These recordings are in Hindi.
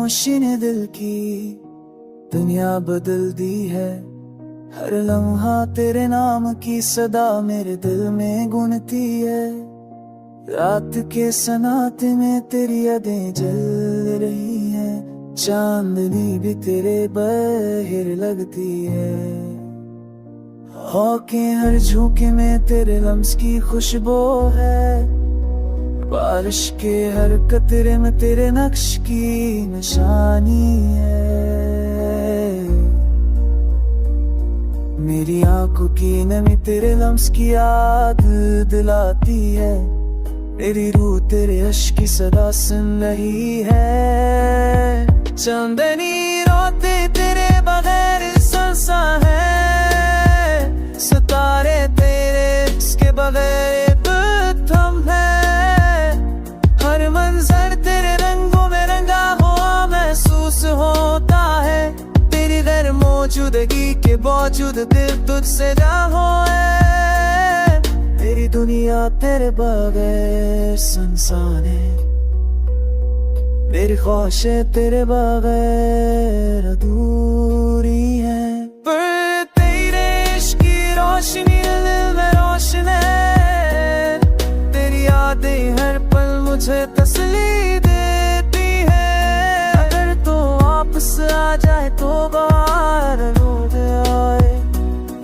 खामोशी ने दिल की दुनिया बदल दी है। हर लम्हा तेरे नाम की सदा मेरे दिल में गूंजती है। रात के सन्नाटे में तेरी यादें जल रही हैं, चांदनी भी तेरे बहिर लगती है। हौके हर झोंके में तेरे लम्स की खुशबू है, बारिश के हर कतरे में तेरे नक्श की निशानी है। मेरी आंखों की नमी तेरे लम्स की याद दिलाती है, मेरी रूह तेरे अश्क की सदा सुन रही है। चांदनी रोते तेरे बगैर संसा है, सितारे तेरे इसके बगैर थम है। हर मंजर तेरे रंगों में रंगा हुआ महसूस होता है, तेरी गैर मौजूदगी के बावजूद दिल तुझसे जागो है। तेरी दुनिया तेरे बगैर सुनसान है, मेरी ख्वाहिशें तेरे बगैर अधूरी है। पर तेरे इश्क की रोशनी दिल में रोशन है, तेरी यादें हर पल मुझे तसल्ली देती है। अगर तो वापस आ जाए तो बाहर रोड आए,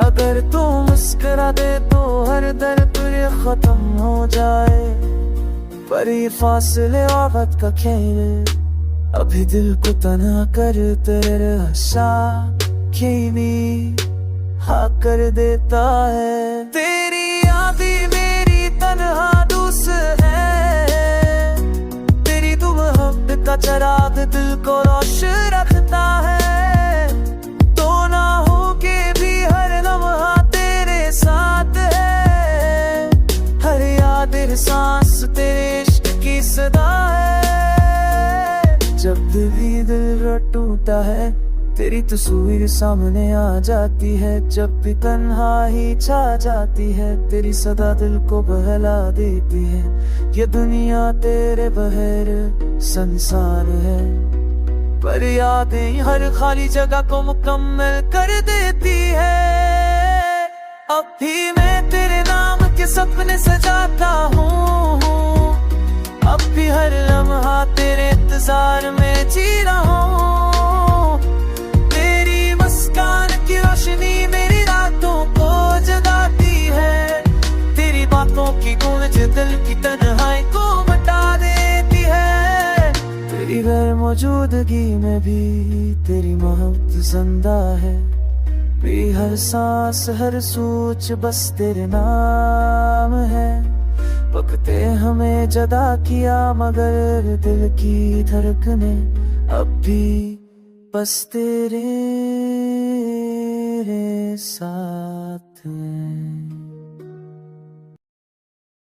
अगर तो मुस्कुरा दे तो हर दर्द खत्म हो जाए। पर ये फासले और वक्त का खेल अभी दिल को तन्हा कर तेरे हंसा खेली हाँ कर देता है। तेरी यादें मेरी तन्हा दूस है, तेरी तुम मोहब्बत का चिराग दिल को रोशन रखता है। तो ना हो के भी हर लम्हा तेरे साथ है, हर याद हर सांस तेरे इश्क की सदा है। जब दिल ही दिल टूटा है, तेरी तस्वीर सामने आ जाती है। जब भी तन्हाई छा जाती है, तेरी सदा दिल को बहला देती है। ये दुनिया तेरे बहर संसार है, पर यादें हर खाली जगह को मुकम्मल कर देती है। अब भी मैं तेरे नाम के सपने सजाता हूँ, अब भी हर लम्हा तेरे इंतजार में जी रहा हूँ। तेरी मुस्कान की रोशनी मेरी रातों को जगाती है, तेरी बातों की गूंज दिल की तन्हाई को मिटा देती है। तेरी गैर मौजूदगी में भी तेरी मोहब्बत जिंदा है, मेरी हर सांस हर सोच बस तेरे नाम है। वक्ते हमें जदा किया मगर दिल की धड़कने अब भी बस तेरे साथ हैं।